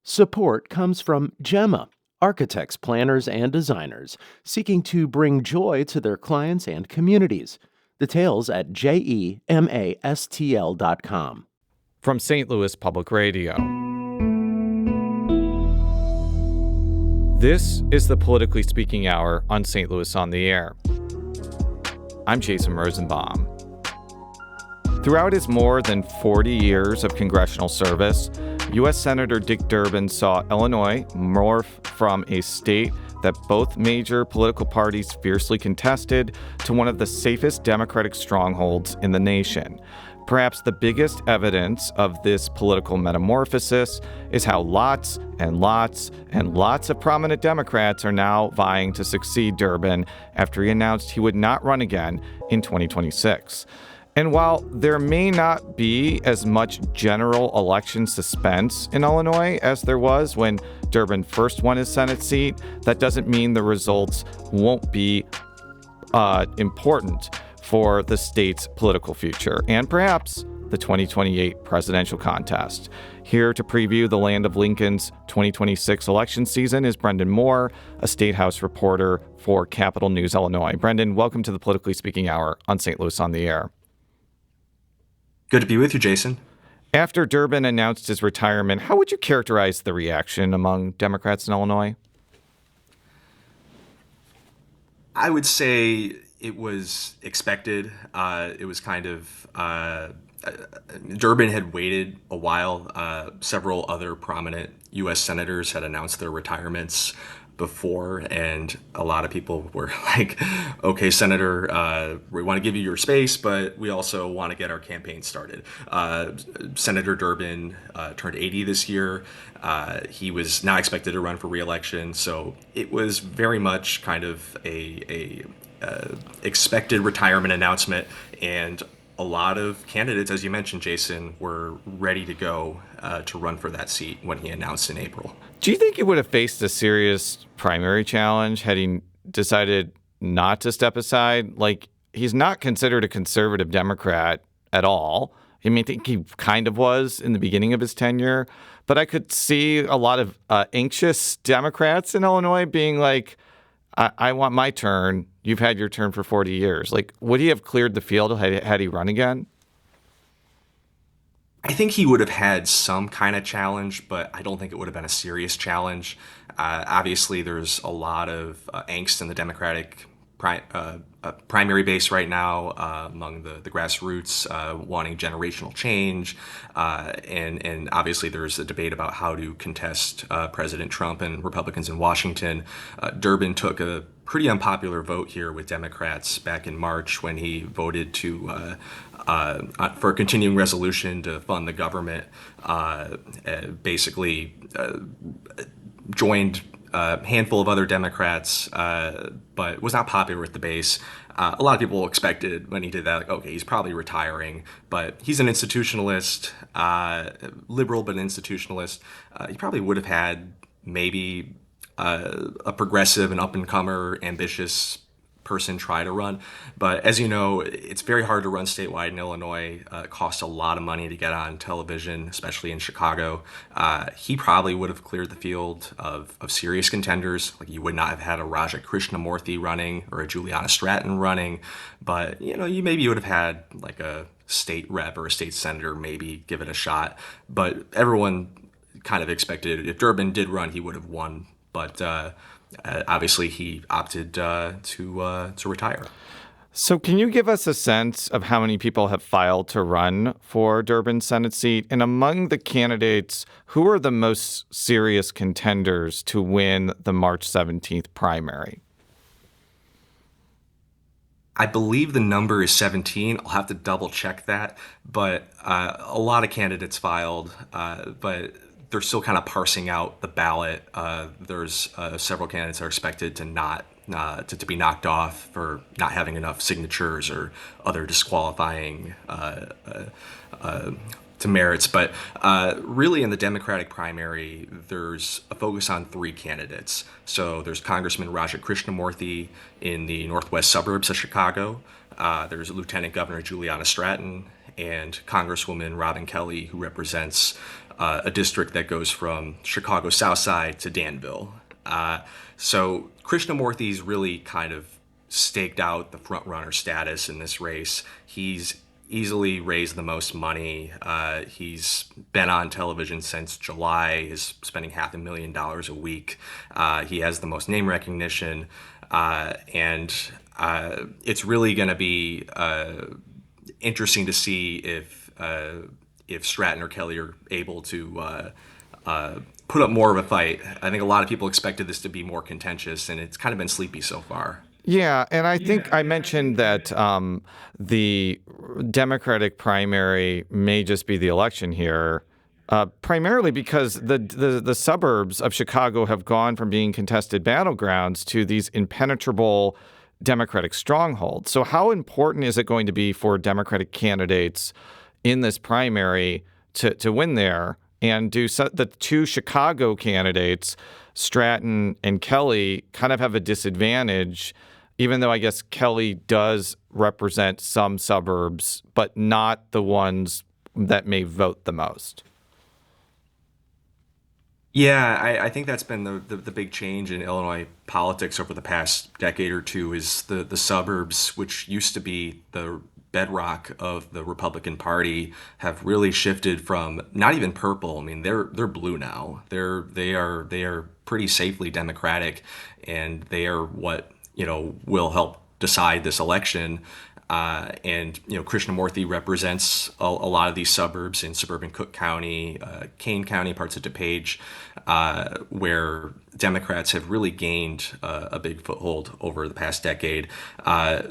Support comes from Gemma, architects, planners, and designers seeking to bring joy to their clients and communities. Details at gemastl.com. From St. Louis Public Radio. This is the Politically Speaking Hour on St. Louis on the Air. I'm Jason Rosenbaum. Throughout his more than 40 years of congressional service, U.S. Senator Dick Durbin saw Illinois morph from a state that both major political parties fiercely contested to one of the safest Democratic strongholds in the nation. Perhaps the biggest evidence of this political metamorphosis is how lots and lots and lots of prominent Democrats are now vying to succeed Durbin after he announced he would not run again in 2026. And while there may not be as much general election suspense in Illinois as there was when Durbin first won his Senate seat, that doesn't mean the results won't be important for the state's political future and perhaps the 2028 presidential contest. Here to preview the land of Lincoln's 2026 election season is Brenden Moore, a statehouse reporter for Capital News Illinois. Brenden, welcome to the Politically Speaking Hour on St. Louis on the Air. Good to be with you, Jason. After Durbin announced his retirement, how would you characterize the reaction among Democrats in Illinois? I would say it was expected. It was kind of Durbin had waited a while. Several other prominent U.S. senators had announced their retirements before, and a lot of people were like, okay, Senator, we want to give you your space, but we also want to get our campaign started. Senator Durbin turned 80 this year. He was not expected to run for re-election, so it was very much kind of a expected retirement announcement, and a lot of candidates, as you mentioned, Jason, were ready to go to run for that seat when he announced in April. Do you think he would have faced a serious primary challenge had he decided not to step aside? Like, he's not considered a conservative Democrat at all. I mean, I think he kind of was in the beginning of his tenure, but I could see a lot of anxious Democrats in Illinois being like, I want my turn. You've had your turn for 40 years. Like, would he have cleared the field had he run again? I think he would have had some kind of challenge, but I don't think it would have been a serious challenge. Obviously, there's a lot of angst in the Democratic primary base right now among the grassroots wanting generational change. And obviously, there's a debate about how to contest President Trump and Republicans in Washington. Durbin took a pretty unpopular vote here with Democrats back in March when he voted to for a continuing resolution to fund the government, basically joined a handful of other Democrats, but was not popular with the base. A lot of people expected when he did that, like, okay, he's probably retiring, but he's an institutionalist, liberal but an institutionalist. He probably would have had maybe a progressive and up-and-comer, ambitious person try to run. But as you know, it's very hard to run statewide in Illinois. It costs a lot of money to get on television, especially in Chicago. He probably would have cleared the field of serious contenders. Like, you would not have had a Raja Krishnamurthy running or a Juliana Stratton running. But, you would have had like a state rep or a state senator maybe give it a shot. But everyone kind of expected if Durbin did run, he would have won. But obviously, he opted to retire. So can you give us a sense of how many people have filed to run for Durbin's Senate seat? And among the candidates, who are the most serious contenders to win the March 17th primary? I believe the number is 17. I'll have to double check that. But a lot of candidates filed, but they're still kind of parsing out the ballot. There's several candidates are expected to to be knocked off for not having enough signatures or other disqualifying to merits. But really in the Democratic primary, there's a focus on three candidates. So there's Congressman Raja Krishnamurthy in the northwest suburbs of Chicago. There's Lieutenant Governor Juliana Stratton and Congresswoman Robin Kelly, who represents a district that goes from Chicago South Side to Danville. So Krishnamurthy's really kind of staked out the front runner status in this race. He's easily raised the most money. He's been on television since July. Is spending $500,000 a week. He has the most name recognition, and it's really going to be interesting to see if Stratton or Kelly are able to put up more of a fight. I think a lot of people expected this to be more contentious, and it's kind of been sleepy so far. Yeah, and I think I mentioned that the Democratic primary may just be the election here, primarily because the suburbs of Chicago have gone from being contested battlegrounds to these impenetrable Democratic strongholds. So how important is it going to be for Democratic candidates in this primary to win there? And do the two Chicago candidates, Stratton and Kelly, kind of have a disadvantage, even though I guess Kelly does represent some suburbs, but not the ones that may vote the most? Yeah, I think that's been the big change in Illinois politics over the past decade or two is the suburbs, which used to be the bedrock of the Republican Party, have really shifted from not even purple. I mean, they're blue now. They are pretty safely Democratic, and they are what will help decide this election. And Krishnamurthy represents a lot of these suburbs in suburban Cook County, Kane County, parts of DuPage, where Democrats have really gained a big foothold over the past decade.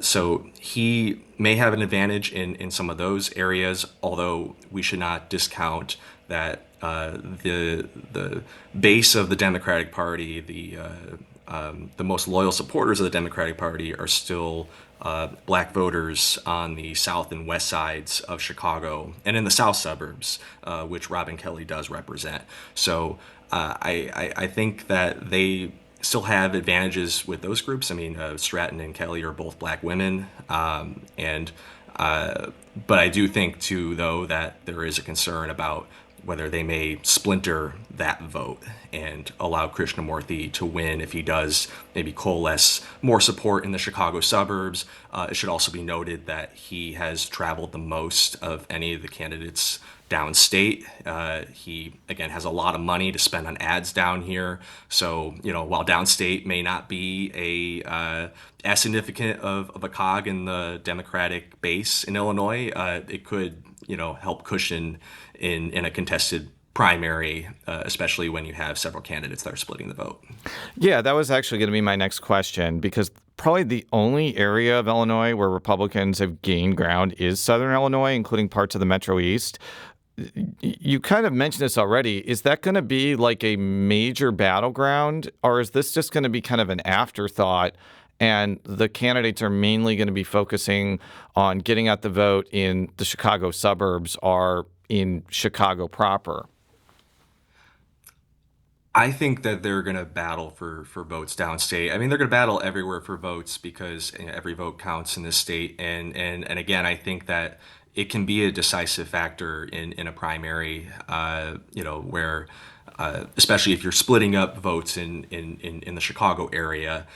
So he may have an advantage in some of those areas, although we should not discount that the base of the Democratic Party, the most loyal supporters of the Democratic Party, are still black voters on the south and west sides of Chicago and in the south suburbs, which Robin Kelly does represent. So I think that they still have advantages with those groups. I mean, Stratton and Kelly are both black women, but I do think too, though, that there is a concern about whether they may splinter that vote and allow Krishnamurthy to win if he does maybe coalesce more support in the Chicago suburbs. It should also be noted that he has traveled the most of any of the candidates downstate. He, again, has a lot of money to spend on ads down here. So, while downstate may not be as significant of a cog in the Democratic base in Illinois, it could, help cushion in a contested primary, especially when you have several candidates that are splitting the vote. Yeah, that was actually going to be my next question, because probably the only area of Illinois where Republicans have gained ground is Southern Illinois, including parts of the Metro East. You kind of mentioned this already. Is that going to be like a major battleground, or is this just going to be kind of an afterthought, and the candidates are mainly going to be focusing on getting out the vote in the Chicago suburbs or in Chicago proper? I think that they're going to battle for votes downstate. I mean, they're going to battle everywhere for votes because every vote counts in this state. And again, I think that it can be a decisive factor in a primary, where especially if you're splitting up votes in the Chicago area.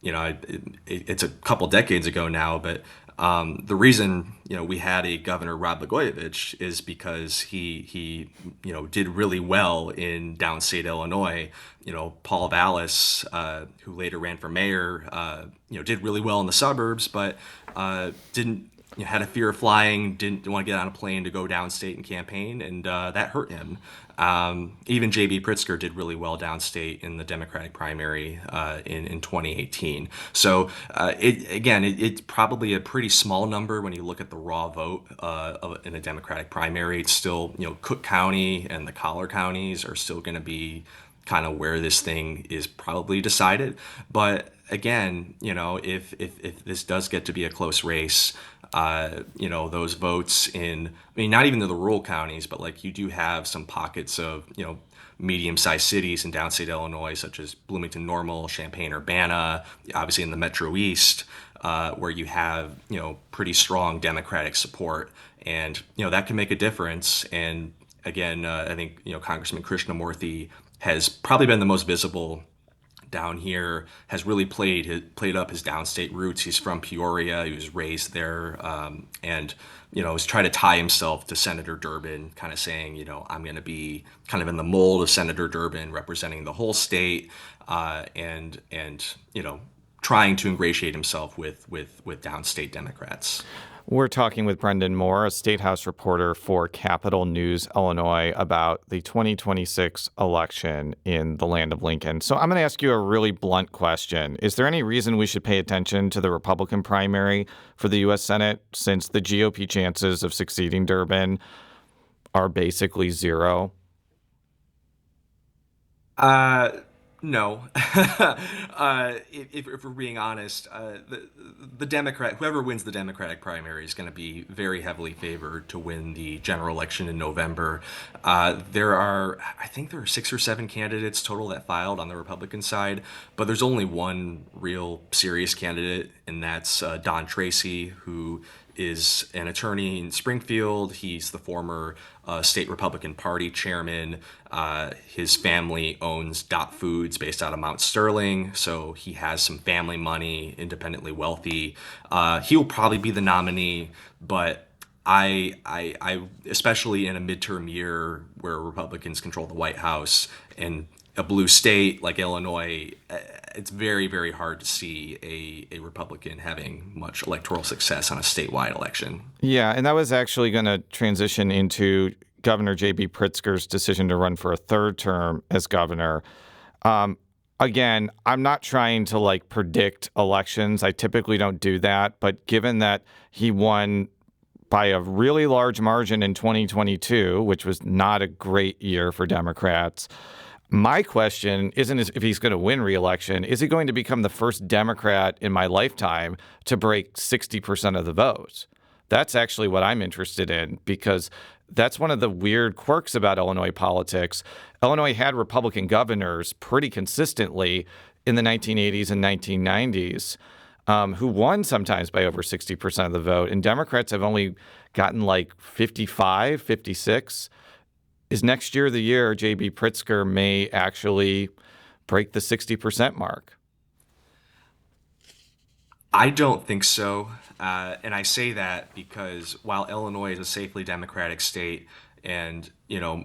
It's a couple decades ago now, but the reason we had a governor, Rod Blagojevich, is because he did really well in downstate Illinois. Paul Vallis, who later ran for mayor, did really well in the suburbs, but didn't. Had a fear of flying, didn't want to get on a plane to go downstate and campaign, and that hurt him. Even J.B. Pritzker did really well downstate in the Democratic primary in 2018. So it's probably a pretty small number when you look at the raw vote in a Democratic primary. It's still, Cook County and the collar counties are still going to be kind of where this thing is probably decided. But again, if this does get to be a close race, those votes not even in the rural counties, but like you do have some pockets of, medium-sized cities in downstate Illinois, such as Bloomington Normal, Champaign-Urbana, obviously in the Metro East, where you have, pretty strong Democratic support. And, that can make a difference. And again, I think Congressman Krishnamurthy has probably been the most visible down here, has really played up his downstate roots. He's from Peoria. He was raised there, and has tried to tie himself to Senator Durbin, kind of saying, I'm going to be kind of in the mold of Senator Durbin, representing the whole state, and trying to ingratiate himself with downstate Democrats. We're talking with Brenden Moore, a statehouse reporter for Capital News Illinois, about the 2026 election in the land of Lincoln. So I'm going to ask you a really blunt question. Is there any reason we should pay attention to the Republican primary for the U.S. Senate, since the GOP chances of succeeding Durbin are basically zero? No. If we're being honest, the Democrat, whoever wins the Democratic primary, is going to be very heavily favored to win the general election in November. I think there are 6 or 7 candidates total that filed on the Republican side, but there's only one real serious candidate, and that's Don Tracy, who is an attorney in Springfield. He's the former state Republican Party chairman. His family owns Dot Foods based out of Mount Sterling, so he has some family money, independently wealthy. He'll probably be the nominee, but I especially in a midterm year where Republicans control the White House and a blue state like Illinois, it's very, very hard to see a Republican having much electoral success on a statewide election. Yeah, and that was actually going to transition into Governor J.B. Pritzker's decision to run for a third term as governor. Again, I'm not trying to predict elections. I typically don't do that. But given that he won by a really large margin in 2022, which was not a great year for Democrats, my question isn't if he's going to win re-election. Is he going to become the first Democrat in my lifetime to break 60% of the vote? That's actually what I'm interested in, because that's one of the weird quirks about Illinois politics. Illinois had Republican governors pretty consistently in the 1980s and 1990s who won sometimes by over 60% of the vote, and Democrats have only gotten 55, 56. Is next year the year J.B. Pritzker may actually break the 60% mark? I don't think so. And I say that because while Illinois is a safely Democratic state, and the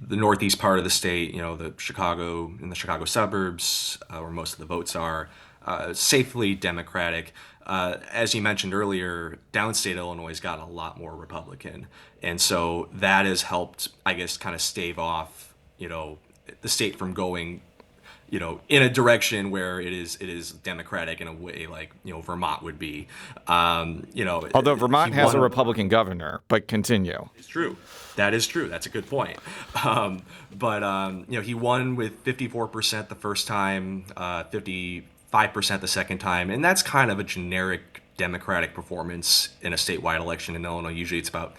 northeast part of the state, the Chicago suburbs, where most of the votes are, safely Democratic. As you mentioned earlier, downstate Illinois has got a lot more Republican, and so that has helped, I guess, kind of stave off, the state from going, in a direction where it is Democratic in a way like Vermont would be. Although Vermont has a Republican governor, but continue. It's true. That is true. That's a good point. But he won with 54% the first time, 55% the second time, and that's kind of a generic Democratic performance in a statewide election in Illinois. Usually it's about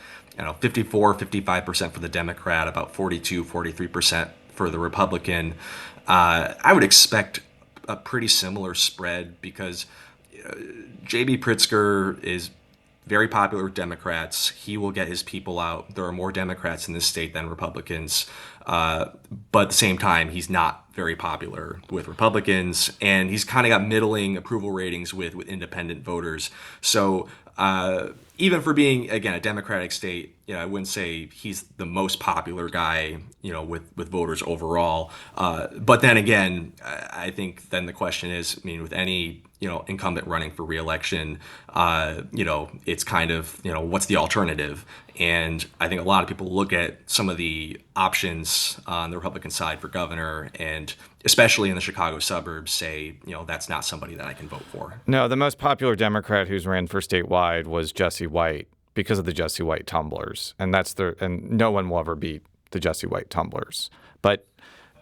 54, 55% for the Democrat, about 42, 43% for the Republican. I would expect a pretty similar spread because J.B. Pritzker is very popular with Democrats. He will get his people out. There are more Democrats in this state than Republicans. But at the same time, he's not very popular with Republicans, and he's kind of got middling approval ratings with independent voters. So even for being, again, a Democratic state, I wouldn't say he's the most popular guy, with voters overall. But then again, I think then the question is, with any, incumbent running for reelection, it's kind of, what's the alternative? And I think a lot of people look at some of the options on the Republican side for governor, and especially in the Chicago suburbs, say, that's not somebody that I can vote for. No, the most popular Democrat who's ran for statewide was Jesse White because of the Jesse White tumblers. And and no one will ever beat the Jesse White tumblers. But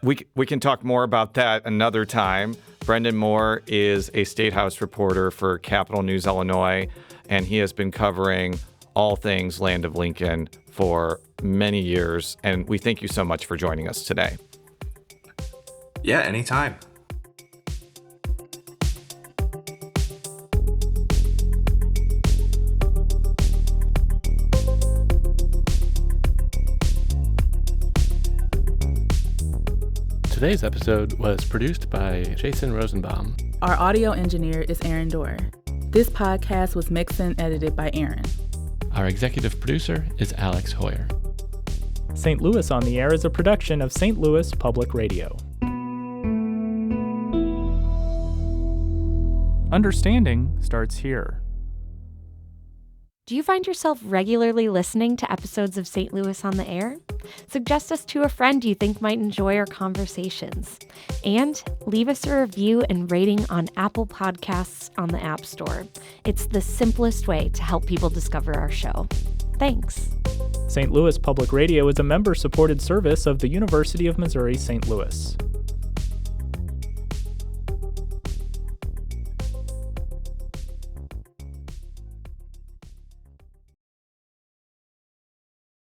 we can talk more about that another time. Brenden Moore is a statehouse reporter for Capital News Illinois, and he has been covering all things Land of Lincoln for many years. And we thank you so much for joining us today. Yeah, anytime. Today's episode was produced by Jason Rosenbaum. Our audio engineer is Aaron Dorr. This podcast was mixed and edited by Aaron. Our executive producer is Alex Hoyer. St. Louis on the Air is a production of St. Louis Public Radio. Understanding starts here. Do you find yourself regularly listening to episodes of St. Louis on the Air? Suggest us to a friend you think might enjoy our conversations. And leave us a review and rating on Apple Podcasts on the App Store. It's the simplest way to help people discover our show. Thanks. St. Louis Public Radio is a member-supported service of the University of Missouri St. Louis.